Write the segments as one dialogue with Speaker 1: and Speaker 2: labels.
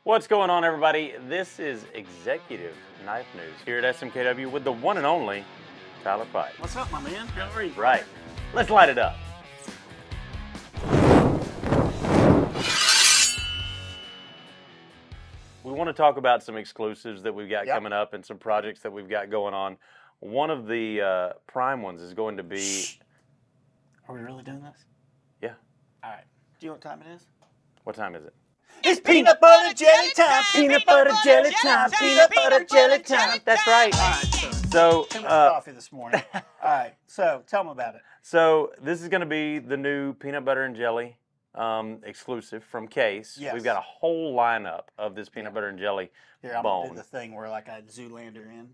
Speaker 1: What's going on, everybody? This is Executive Knife News here at SMKW with the one and only Tyler Pike.
Speaker 2: What's up, my man? How are you?
Speaker 1: Right. Let's light it up. We want to talk about some exclusives that we've got coming up and some projects that we've got going on. One of the prime ones is going to be...
Speaker 2: Are we really doing this?
Speaker 1: Yeah.
Speaker 2: All right. Do you know what time it is?
Speaker 1: What time is it?
Speaker 2: It's peanut butter jelly time. Peanut butter jelly time. Peanut butter jelly time.
Speaker 1: That's right.
Speaker 2: All right.
Speaker 1: So,
Speaker 2: too much coffee this morning. All right. So tell them about it.
Speaker 1: So this is going to be the new peanut butter and jelly exclusive from Case.
Speaker 2: Yes.
Speaker 1: We've got a whole lineup of this peanut butter and jelly
Speaker 2: Here, I'm
Speaker 1: bone.
Speaker 2: going to do the thing where like I had Zoolander in.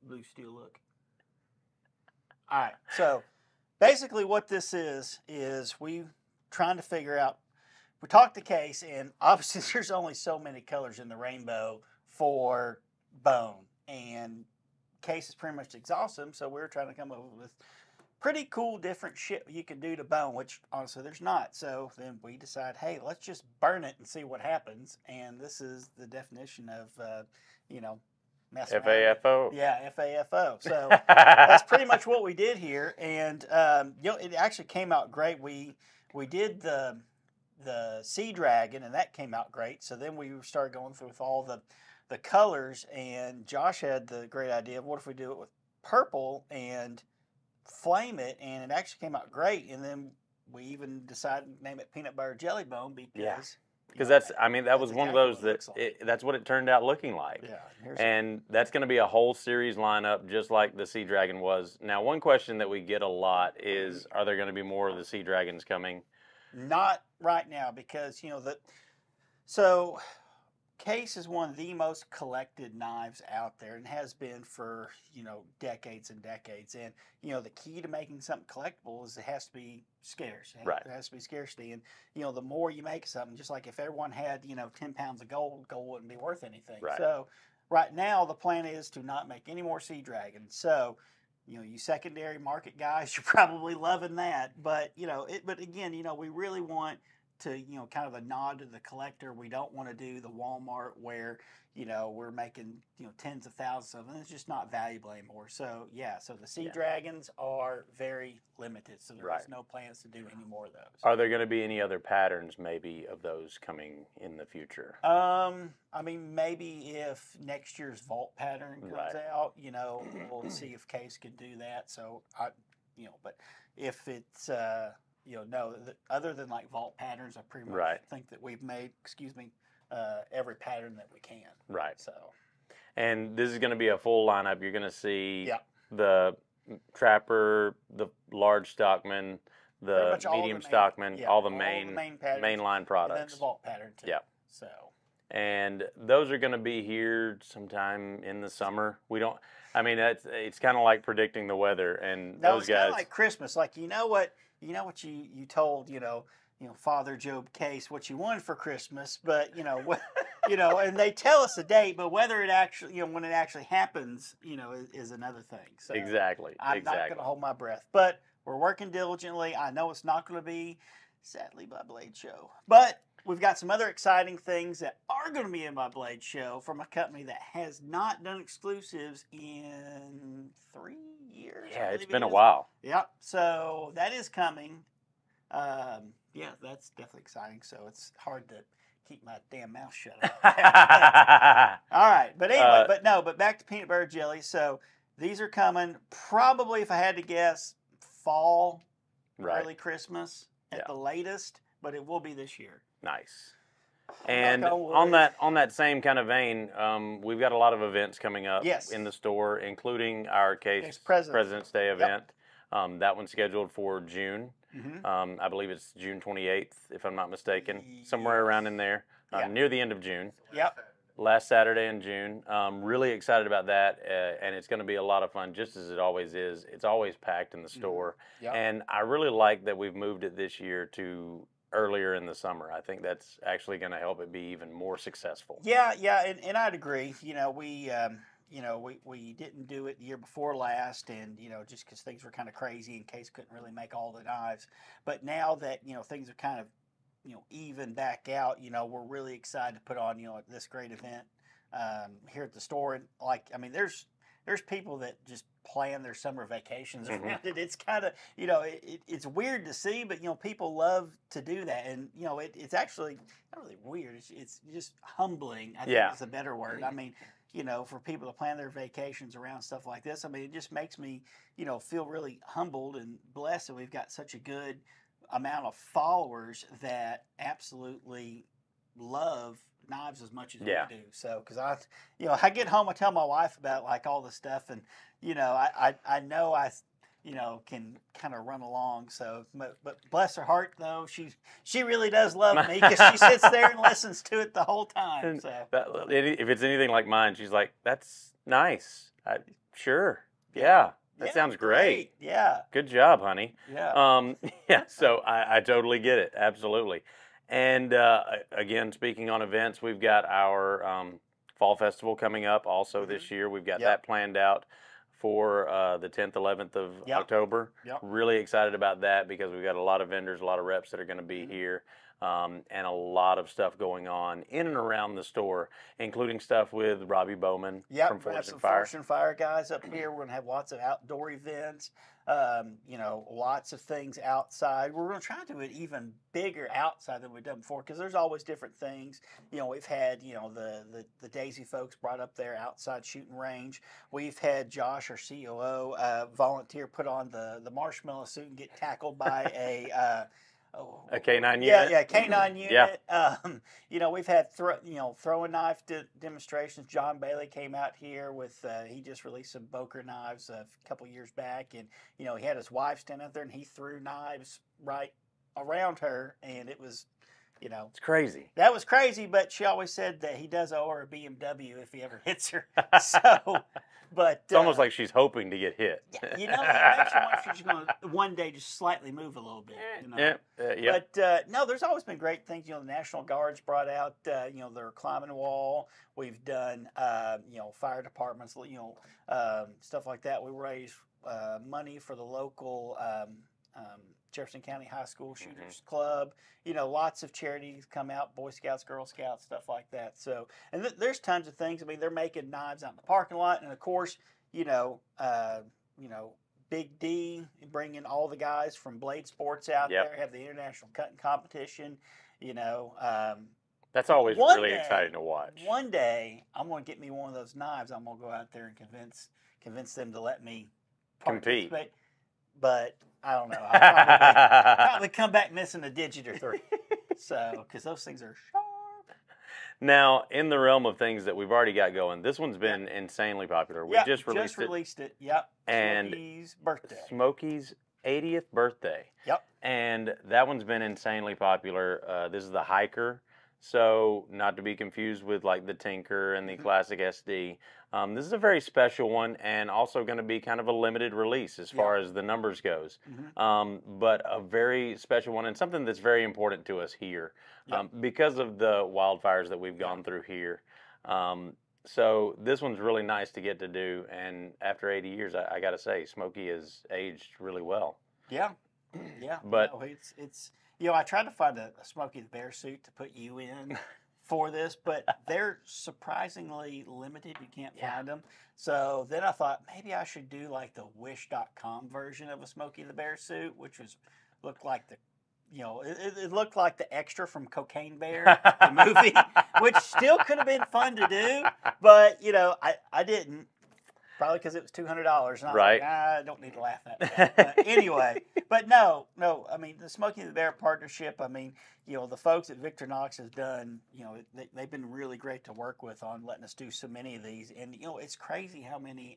Speaker 2: Blue steel look. All right. So basically what this is we trying to figure out, we talked to Case, and obviously there's only so many colors in the rainbow for bone, and Case is pretty much exhausted them, so we're trying to come up with pretty cool different shit you can do to bone, which honestly there's not. So then we decide, hey, let's just burn it and see what happens, and this is the definition of
Speaker 1: FAFO.
Speaker 2: Yeah, FAFO. So that's pretty much what we did here, and it actually came out great. We did the Sea Dragon, and that came out great. So then we started going through with all the colors, and Josh had the great idea of what if we do it with purple and flame it, and it actually came out great. And then we even decided to name it Peanut Butter Jelly Bone because
Speaker 1: that was one of those that's what it turned out looking like.
Speaker 2: Yeah,
Speaker 1: and that's going to be a whole series lineup, just like the Sea Dragon was. Now, one question that we get a lot is, are there going to be more of the Sea Dragons coming?
Speaker 2: Not right now, because so Case is one of the most collected knives out there, and has been for decades and decades. And the key to making something collectible is it has to be scarce.
Speaker 1: Right.
Speaker 2: There has to be scarcity, and the more you make something, just like if everyone had 10 pounds of gold wouldn't be worth anything.
Speaker 1: Right.
Speaker 2: So right now the plan is to not make any more Sea Dragons. So you secondary market guys, you're probably loving that. But but again, we really want to kind of a nod to the collector. We don't want to do the Walmart where we're making tens of thousands of them. It's just not valuable anymore. So so the Sea Dragons are very limited. So there's no plans to do any more of those.
Speaker 1: Are there going to be any other patterns maybe of those coming in the future?
Speaker 2: Maybe if next year's vault pattern comes out, we'll see if Case can do that. So but if it's no, other than like vault patterns, I pretty much think that we've made, every pattern that we can.
Speaker 1: Right.
Speaker 2: So,
Speaker 1: and this is going to be a full lineup. You're going to see the Trapper, the large Stockman, the medium Stockman, all the mainline products.
Speaker 2: And then the vault pattern too.
Speaker 1: Yeah.
Speaker 2: So.
Speaker 1: And those are going to be here sometime in the summer. It's kind of like predicting the weather, and those
Speaker 2: it's
Speaker 1: guys.
Speaker 2: Kind of like Christmas. Like you told Father Job Case what you wanted for Christmas, but and they tell us a date, but whether it actually when it actually happens, is another thing. So
Speaker 1: exactly.
Speaker 2: I'm not going to hold my breath, but we're working diligently. I know it's not going to be, sadly, my Blade Show, but we've got some other exciting things that are going to be in my Blade Show from a company that has not done exclusives in 3 years.
Speaker 1: Yeah, it's been a while.
Speaker 2: Yep. So that is coming. That's definitely exciting. So it's hard to keep my damn mouth shut. All right. But anyway, but back to peanut butter jelly. So these are coming probably, if I had to guess, fall, early Christmas at the latest, but it will be this year.
Speaker 1: Nice. And on that same kind of vein, we've got a lot of events coming up in the store, including our Case President's Day event. That one's scheduled for June. Mm-hmm. I believe it's June 28th, if I'm not mistaken, somewhere around in there, near the end of June.
Speaker 2: Yep.
Speaker 1: Last Saturday in June. Really excited about that, and it's going to be a lot of fun, just as it always is. It's always packed in the store, and I really like that we've moved it this year to earlier in the summer. I think that's actually going to help it be even more successful.
Speaker 2: Yeah, and I'd agree. We didn't do it the year before last, and just because things were kind of crazy and Case couldn't really make all the knives. But now that things have kind of even back out, we're really excited to put on, this great event here at the store. And there's people that just plan their summer vacations around it. It's kind of, it's weird to see, but, people love to do that. And, it's actually not really weird. It's just humbling. I think it's a better word. For people to plan their vacations around stuff like this, it just makes me, feel really humbled and blessed that we've got such a good amount of followers that absolutely love knives as much as we do. So, because I get home, I tell my wife about like all the stuff, and I know I can kind of run along. So, but bless her heart, though, she really does love me, because she sits there and listens to it the whole time. So,
Speaker 1: if it's anything like mine, she's like, "That's nice. Sure, yeah." That sounds great.
Speaker 2: Yeah.
Speaker 1: Good job, honey.
Speaker 2: Yeah.
Speaker 1: So I totally get it. Absolutely. And again, speaking on events, we've got our Fall Festival coming up also this year. We've got that planned out for the 10th, 11th of October. Really excited about that, because we've got a lot of vendors, a lot of reps that are going to be here. And a lot of stuff going on in and around the store, including stuff with Robbie Bowman from Forge and Fire.
Speaker 2: Forge and Fire guys up here. We're going to have lots of outdoor events, lots of things outside. We're going to try to do it even bigger outside than we've done before, because there's always different things. We've had, the Daisy folks brought up their outside shooting range. We've had Josh, our COO, volunteer put on the marshmallow suit and get tackled by a
Speaker 1: K9 unit.
Speaker 2: Yeah, K9 unit. We've had throwing knife demonstrations. John Bailey came out here with he just released some Boker knives a couple years back, and he had his wife stand out there and he threw knives right around her, and it was,
Speaker 1: it's crazy.
Speaker 2: That was crazy, but she always said that he does owe her a BMW if he ever hits her. So. But
Speaker 1: it's almost like she's hoping to get hit.
Speaker 2: It makes you wonder if she's going to one day just slightly move a little bit. But no, there's always been great things. The National Guard's brought out, their climbing wall. We've done, fire departments, stuff like that. We raise money for the local Jefferson County High School Shooters Club. Lots of charities come out, Boy Scouts, Girl Scouts, stuff like that. So, and there's tons of things. They're making knives out in the parking lot, and of course, Big D bringing all the guys from Blade Sports out there. Have the international cutting competition.
Speaker 1: That's always really exciting to watch.
Speaker 2: One day, I'm going to get me one of those knives. I'm going to go out there and convince them to let me
Speaker 1: compete.
Speaker 2: But I don't know. I'll probably come back missing a digit or three. So, because those things are sharp.
Speaker 1: Now, in the realm of things that we've already got going, this one's been insanely popular. We just released it.
Speaker 2: Yep.
Speaker 1: And
Speaker 2: Smoky's birthday.
Speaker 1: Smoky's 80th birthday.
Speaker 2: Yep.
Speaker 1: And that one's been insanely popular. This is the Hiker. So, not to be confused with like the Tinker and the Classic SD. This is a very special one, and also going to be kind of a limited release as far as the numbers goes. But a very special one, and something that's very important to us here because of the wildfires that we've gone through here. So this one's really nice to get to do, and after 80 years, I got to say, Smoky has aged really well.
Speaker 2: Yeah. But it's I tried to find a Smokey the Bear suit to put you in for this, but they're surprisingly limited. You can't find them. So then I thought maybe I should do like the Wish.com version of a Smokey the Bear suit, which looked like the it looked like the extra from Cocaine Bear, the movie, which still could have been fun to do, but I didn't. Probably because it was $200, and I was like, I don't need to laugh at that. Anyway, but no. The Smoky the Bear partnership. The folks at Victorinox has done. They've been really great to work with on letting us do so many of these, and it's crazy how many.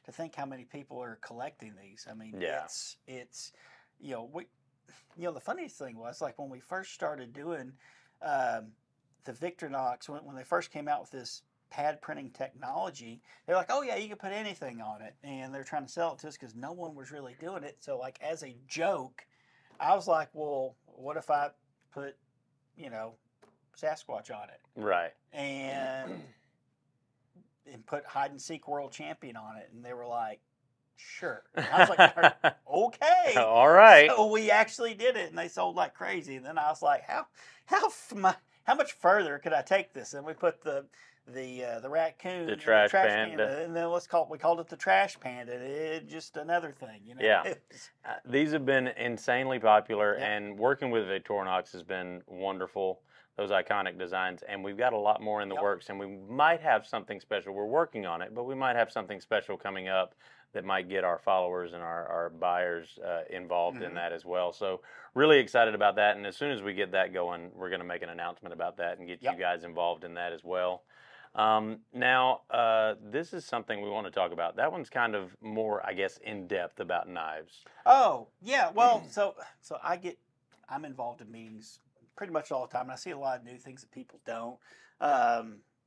Speaker 2: To think how many people are collecting these. It's the funniest thing was like when we first started doing the Victorinox when they first came out with this pad printing technology, they're like, oh yeah, you can put anything on it, and they're trying to sell it to us because no one was really doing it. So like as a joke, I was like, well, what if I put Sasquatch on it,
Speaker 1: right,
Speaker 2: and put Hide and Seek World Champion on it? And they were like, sure. And I was like, okay.
Speaker 1: All right.
Speaker 2: So we actually did it, and they sold like crazy. And then I was like, how much further could I take this? And we put the raccoon,
Speaker 1: the trash
Speaker 2: panda, and then we called it the trash panda. It just another thing, you know.
Speaker 1: Yeah, these have been insanely popular, and working with Victorinox has been wonderful. Those iconic designs, and we've got a lot more in the works, and we might have something special. We're working on it, but we might have something special coming up that might get our followers and our buyers involved in that as well. So really excited about that, and as soon as we get that going, we're going to make an announcement about that and get you guys involved in that as well. Now, this is something we want to talk about. That one's kind of more, I guess, in depth about knives.
Speaker 2: Oh, yeah. Well, so I'm involved in meetings pretty much all the time, and I see a lot of new things that people don't.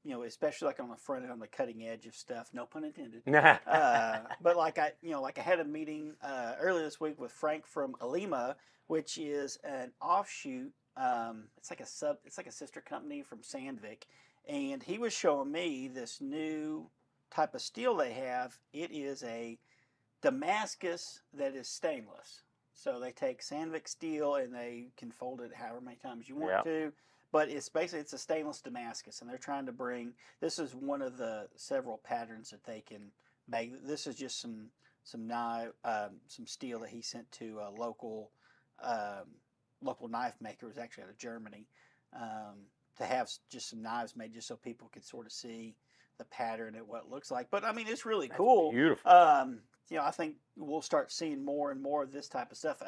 Speaker 2: You know, especially like on the front end, on the cutting edge of stuff. No pun intended. But like I had a meeting earlier this week with Frank from Alima, which is an offshoot. It's like a sister company from Sandvik, and he was showing me this new type of steel they have. It is a Damascus that is stainless. So they take Sandvik steel and they can fold it however many times you want to. But it's a stainless Damascus, and they're trying to bring. This is one of the several patterns that they can make. This is just some steel that he sent to a local knife maker. It was actually out of Germany, to have just some knives made, just so people could sort of see the pattern and what it looks like. But I mean, it's really cool.
Speaker 1: Beautiful.
Speaker 2: You know, I think we'll start seeing more and more of this type of stuff.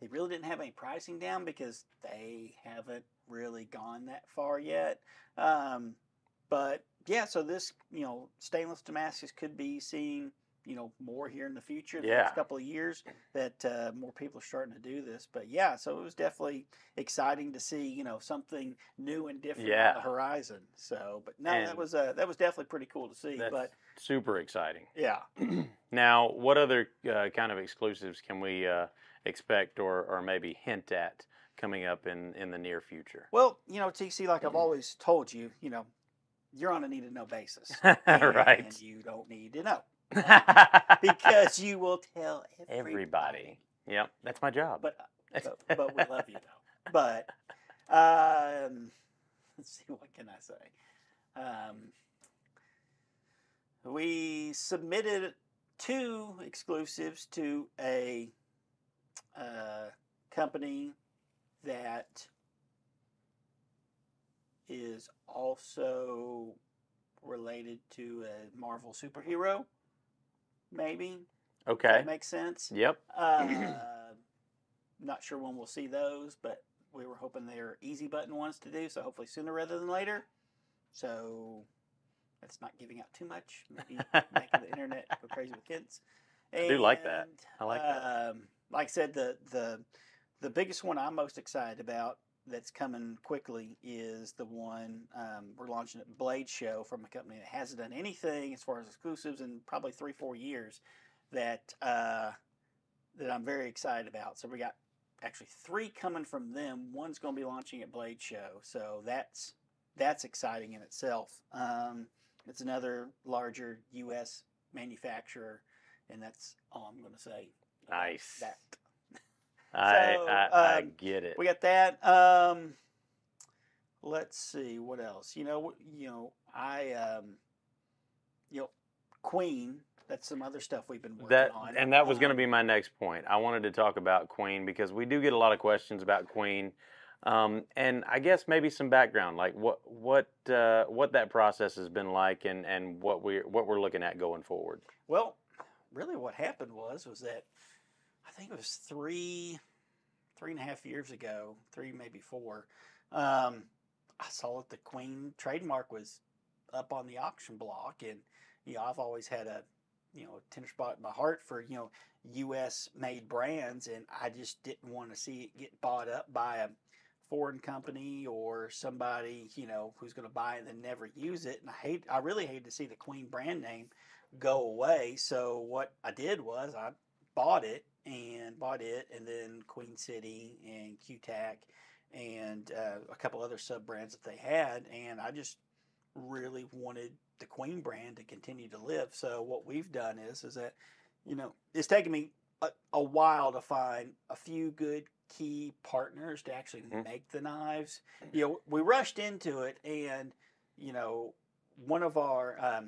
Speaker 2: They really didn't have any pricing down because they haven't really gone that far yet. But yeah, so this, you know, stainless Damascus could be seeing, you know, more here in the future, the next couple of years, that more people are starting to do this. But yeah, so it was definitely exciting to see, you know, something new and different on the horizon. So, but no, that was definitely pretty cool to see. But
Speaker 1: super exciting.
Speaker 2: Yeah.
Speaker 1: Now, what other kind of exclusives can we expect or maybe hint at coming up in the near future?
Speaker 2: Well, you know, TC, like I've always told you, you know, you're on a need to know basis.
Speaker 1: Right.
Speaker 2: And you don't need to know. Because you will tell everybody.
Speaker 1: Yep, that's my job.
Speaker 2: But we love you though. But let's see, what can I say? We submitted 2 exclusives to a company that is also related to a Marvel superhero. Maybe.
Speaker 1: Okay.
Speaker 2: Does that make sense?
Speaker 1: Yep.
Speaker 2: Not sure when we'll see those, but we were hoping they're easy button ones to do, so hopefully sooner rather than later. So that's not giving out too much. Maybe making the internet go crazy with kids.
Speaker 1: I do like that. I like that.
Speaker 2: Like I said, the biggest one I'm most excited about that's coming quickly is the one we're launching at Blade Show from a company that hasn't done anything as far as exclusives in probably 3-4 years that I'm very excited about. So we got actually 3 coming from them. One's going to be launching at Blade Show, so that's exciting in itself. It's another larger U.S. manufacturer, and that's all I'm going to say.
Speaker 1: Nice.
Speaker 2: That.
Speaker 1: I get it.
Speaker 2: We got that. Let's see what else. Queen. That's some other stuff we've been working on.
Speaker 1: And that was going to be my next point. I wanted to talk about Queen because we do get a lot of questions about Queen, and I guess maybe some background, like what that process has been like, and what we're looking at going forward.
Speaker 2: Well, really, what happened was that I think it was 3.5 years ago, 3 maybe 4. I saw that the Queen trademark was up on the auction block, and I've always had a tender spot in my heart for U.S. made brands, and I just didn't want to see it get bought up by a foreign company or somebody who's going to buy it and then never use it. And I really hate to see the Queen brand name go away. So what I did was I bought it, and then Queen City and QTAC and a couple other sub brands that they had, and I just really wanted the Queen brand to continue to live. So what we've done is that it's taken me a while to find a few good key partners to actually make the knives. We rushed into it, and one of our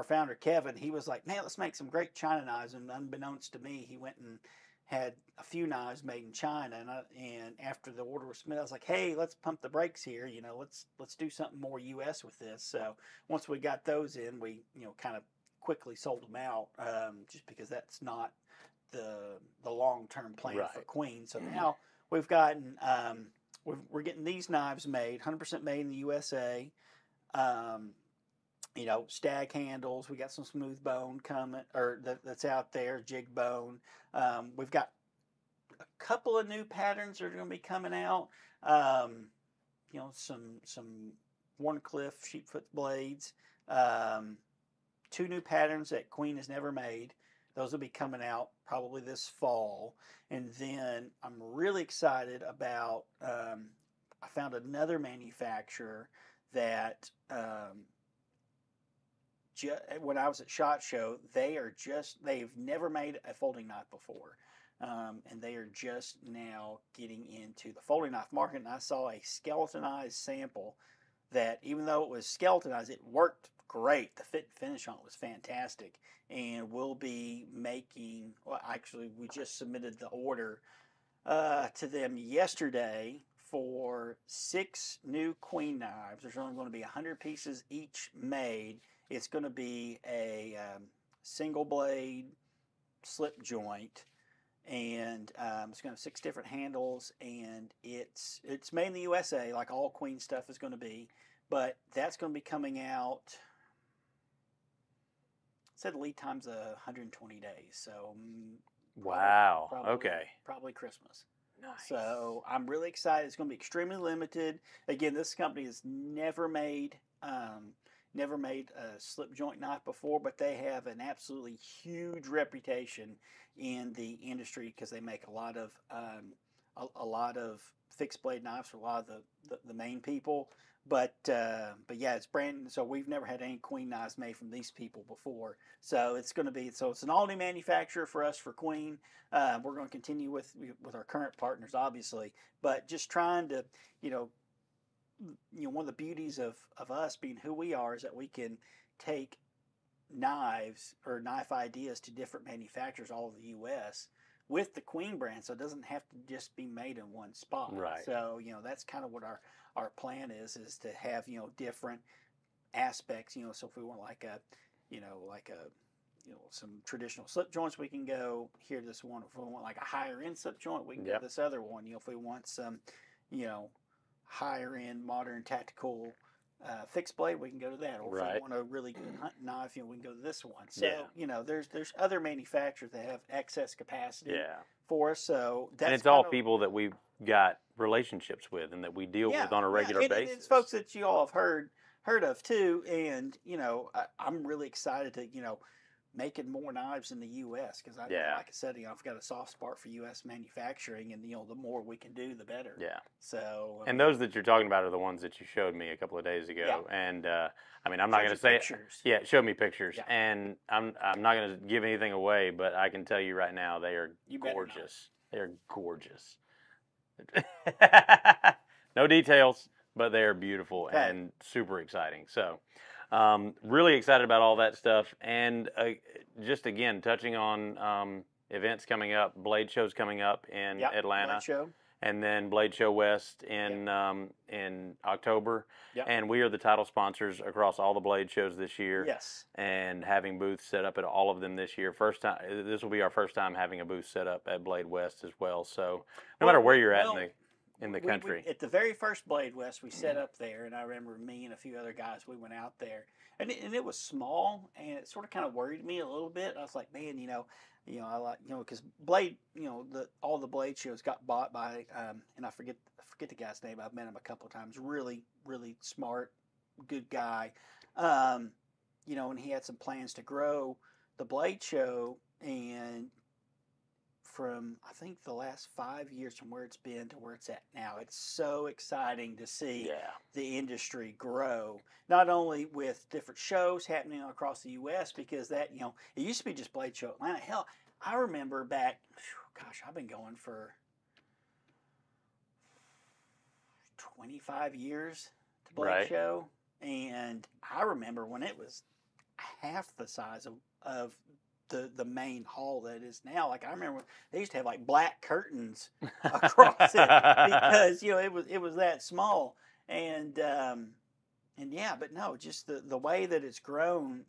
Speaker 2: founder Kevin, he was like, "Man, let's make some great China knives." And unbeknownst to me, he went and had a few knives made in China. And after the order was submitted, I was like, "Hey, let's pump the brakes here. Let's do something more U.S. with this." So once we got those in, we kind of quickly sold them out, just because that's not the long-term plan for Queen. So now we've gotten we're getting these knives made, 100% made in the USA. Stag handles. We got some smooth bone coming, or that's out there, jig bone. We've got a couple of new patterns that are going to be coming out. Some Warncliffe sheepfoot blades. 2 new patterns that Queen has never made. Those will be coming out probably this fall. And then I'm really excited about, I found another manufacturer that, when I was at SHOT Show, they've never made a folding knife before. And they are just now getting into the folding knife market. And I saw a skeletonized sample that, even though it was skeletonized, it worked great. The fit and finish on it was fantastic. And we'll be making, well, actually, we just submitted the order to them yesterday for 6 new Queen knives. There's only going to be 100 pieces each made. It's going to be a single blade slip joint, and it's going to have 6 different handles, and it's made in the USA, like all Queen stuff is going to be. But that's going to be coming out. It said lead time's 120 days, so
Speaker 1: wow.
Speaker 2: Probably, probably Christmas.
Speaker 1: Nice.
Speaker 2: So I'm really excited. It's going to be extremely limited. Again, this company has never made a slip joint knife before, but they have an absolutely huge reputation in the industry because they make a lot of fixed blade knives for a lot of the main people. But yeah, it's brand. So we've never had any Queen knives made from these people before. So it's going to be, it's an all new manufacturer for us for Queen. We're going to continue with our current partners, obviously, but just trying to, one of the beauties of us being who we are is that we can take knives or knife ideas to different manufacturers all over the U.S. with the Queen brand, so it doesn't have to just be made in one spot.
Speaker 1: Right.
Speaker 2: So that's kind of what our plan is to have different aspects. So if we want some traditional slip joints, we can go here to this one. If we want like a higher end slip joint, we can go to this other one. If we want some higher end modern tactical fixed blade, we can go to that. Or if we want a really good hunting knife, we can go to this one. So there's other manufacturers that have excess capacity for us. So that's,
Speaker 1: and it's all people that we've got relationships with and that we deal with on a regular basis.
Speaker 2: It's folks that you all have heard of too. And I'm really excited to making more knives in the U.S. because like I said, I've got a soft spot for U.S. manufacturing, and the more we can do, the better.
Speaker 1: Yeah.
Speaker 2: So
Speaker 1: and those that you're talking about are the ones that you showed me a couple of days ago. Yeah. And I mean, I'm not going to say
Speaker 2: pictures.
Speaker 1: Yeah, show me pictures. Yeah. And I'm not going to give anything away, but I can tell you right now, they are gorgeous. They are gorgeous. No details, but they are beautiful and super exciting. So. Really excited about all that stuff, and just again touching on events coming up. Blade Show's coming up in Atlanta,
Speaker 2: Blade Show.
Speaker 1: And then Blade Show West in October. Yep. And we are the title sponsors across all the Blade Shows this year.
Speaker 2: Yes.
Speaker 1: And having booths set up at all of them this year. This will be our first time having a booth set up at Blade West as well. So no matter where you're at in the country.
Speaker 2: At the very first Blade West, we set up there, and I remember me and a few other guys, we went out there, and it was small, and it sort of kind of worried me a little bit. I was like, man, I like, because Blade, all the Blade shows got bought by, and I forget the guy's name. I've met him a couple of times. Really, really smart, good guy. And he had some plans to grow the Blade Show, and from I think the last 5 years from where it's been to where it's at now, it's so exciting to see the industry grow. Not only with different shows happening across the U.S. because that it used to be just Blade Show Atlanta. Hell, I remember back, gosh, I've been going for 25 years to Blake Show. And I remember when it was half the size of the main hall that it is now. Like I remember they used to have like black curtains across it because it was that small. And yeah, but no, just the way that it's grown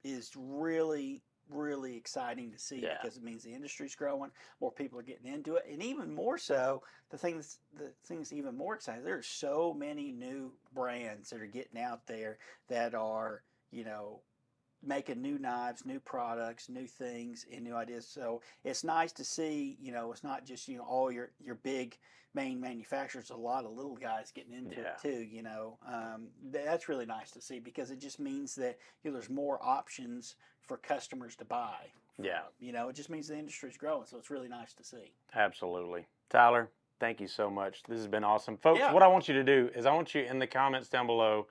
Speaker 2: is really, really exciting to see because it means the industry's growing, more people are getting into it, and even more so, the thing's even more exciting. There are so many new brands that are getting out there that are, making new knives, new products, new things, and new ideas. So it's nice to see, it's not just, all your big main manufacturers, a lot of little guys getting into it too, that's really nice to see because it just means that there's more options for customers to buy. It just means the industry's growing, so it's really nice to see.
Speaker 1: Absolutely. Tyler, thank you so much. This has been awesome. Folks, what I want you to do is I want you in the comments down below,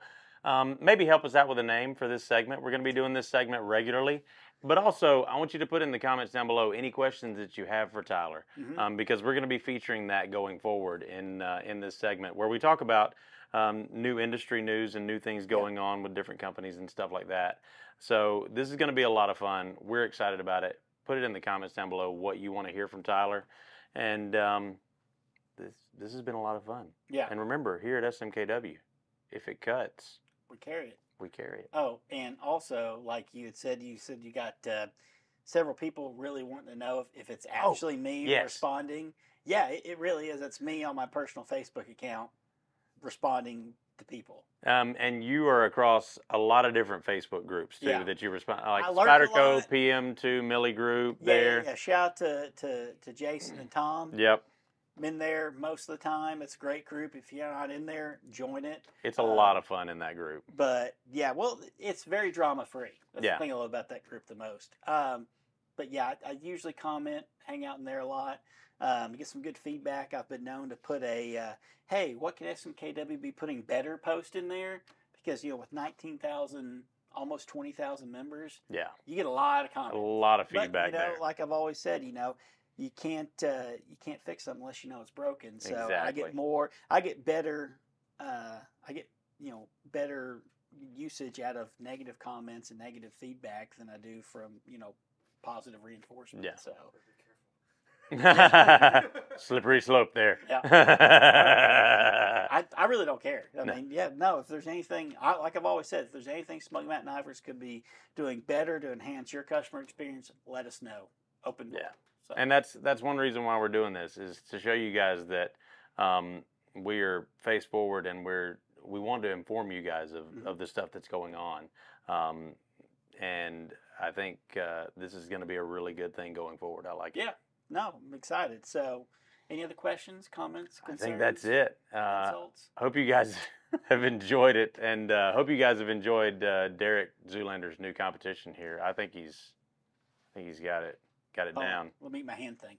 Speaker 1: maybe help us out with a name for this segment. We're going to be doing this segment regularly. But also, I want you to put in the comments down below any questions that you have for Tyler, because we're going to be featuring that going forward in this segment where we talk about new industry news and new things going on with different companies and stuff like that. So this is going to be a lot of fun. We're excited about it. Put it in the comments down below what you want to hear from Tyler. And this has been a lot of fun.
Speaker 2: Yeah.
Speaker 1: And remember, here at SMKW, if it cuts,
Speaker 2: we carry it.
Speaker 1: We carry it.
Speaker 2: Oh, and also, like you had said, you got several people really wanting to know if it's actually me responding. Yeah, it really is. It's me on my personal Facebook account responding to people.
Speaker 1: And you are across a lot of different Facebook groups too that you respond, like Spyderco, PM2, Millie Group.
Speaker 2: Yeah. Shout out to Jason and Tom.
Speaker 1: Yep.
Speaker 2: Been there most of the time. It's a great group. If you're not in there, join it.
Speaker 1: It's a lot of fun in that group.
Speaker 2: But yeah, well, it's very drama free. That's the thing I love about that group the most. But yeah, I usually comment, hang out in there a lot, get some good feedback. I've been known to put hey, what can SMKW be putting better post in there? Because with 19,000, almost 20,000 members, you get a lot of comments,
Speaker 1: a lot of feedback.
Speaker 2: But,
Speaker 1: there.
Speaker 2: Like I've always said, you can't fix something unless you know it's broken. So
Speaker 1: exactly.
Speaker 2: I get better better usage out of negative comments and negative feedback than I do from positive reinforcement.
Speaker 1: Yeah.
Speaker 2: So
Speaker 1: slippery slope there.
Speaker 2: Yeah. I really don't care. I mean, if there's anything, like I've always said, if there's anything Smoky Mountain Knifers could be doing better to enhance your customer experience, let us know. Open door.
Speaker 1: Yeah. So. And that's one reason why we're doing this, is to show you guys that we are face forward and we want to inform you guys of the stuff that's going on. And I think this is going to be a really good thing going forward. I like it.
Speaker 2: Yeah. No, I'm excited. So any other questions, comments, concerns?
Speaker 1: I think that's it. I hope you guys have enjoyed it, and hope you guys have enjoyed Derek Zoolander's new competition here. I think he's got it down.
Speaker 2: Let me eat my hand thing.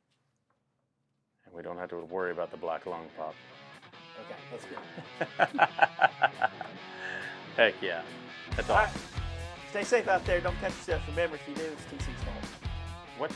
Speaker 1: And we don't have to worry about the black lung pop.
Speaker 2: Okay, that's good.
Speaker 1: Heck yeah. That's all. Right.
Speaker 2: Stay safe out there. Don't cut yourself. Remember, if you do, it's TC's fault.
Speaker 1: What?